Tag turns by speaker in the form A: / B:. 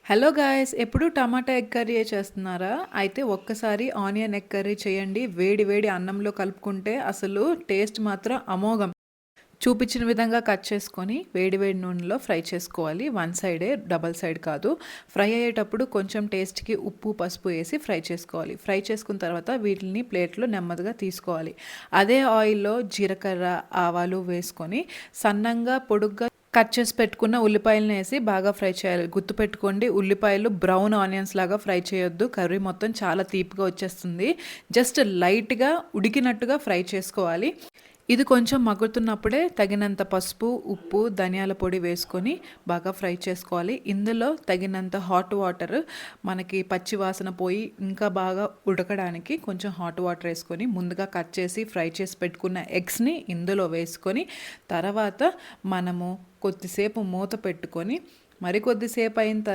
A: Hello guys! ఎప్పుడు tomato egg కర్రీయే చేస్తున్నారా? అయితే ఒక్కసారి ఆనియన్ ఎగ్ కర్రీ చేయండి. వేడి వేడి అన్నంలో కలుపుకుంటే అసలు టేస్ట్ మాత్రం అమోఘం. చూపించిన విధంగా కట్ చేసుకొని వేడి వేడి నూనెలో ఫ్రై చేసుకోవాలి. వన్ సైడే, డబల్ సైడ్ కాదు. ఫ్రై అయ్యేటప్పుడు కొంచెం టేస్ట్‌కి ఉప్పు, పసుపు వేసి ఫ్రై చేసుకోవాలి. ఫ్రై చేసుకున్న తర్వాత వీటిని ప్లేట్‌లో నెమ్మదిగా తీసుకోవాలి. అదే ఆయిల్‌లో జీలకర్ర, ఆవాలు వేసుకొని సన్నంగా, పొడుగ్గా కట్ చేసి పెట్టుకున్న ఉల్లిపాయలను వేసి బాగా ఫ్రై చేయాలి. గుర్తుపెట్టుకోండి, ఉల్లిపాయలు బ్రౌన్ ఆనియన్స్ లాగా ఫ్రై చేయొద్దు. కర్రీ మొత్తం చాలా తీపిగా వచ్చేస్తుంది. జస్ట్ లైట్‌గా ఉడికినట్టుగా ఫ్రై చేసుకోవాలి. ఇది కొంచెం మగ్గుతున్నప్పుడే తగినంత పసుపు, ఉప్పు, ధనియాల పొడి వేసుకొని బాగా ఫ్రై చేసుకోవాలి. ఇందులో తగినంత హాట్ వాటర్, మనకి పచ్చి వాసన పోయి ఇంకా బాగా ఉడకడానికి కొంచెం హాట్ వాటర్ వేసుకొని ముందుగా కట్ చేసి ఫ్రై చేసి పెట్టుకున్న ఎగ్స్ని ఇందులో వేసుకొని తర్వాత మనము కొద్దిసేపు మూత పెట్టుకొని మరి కొద్దిసేపు అయిన తర్వాత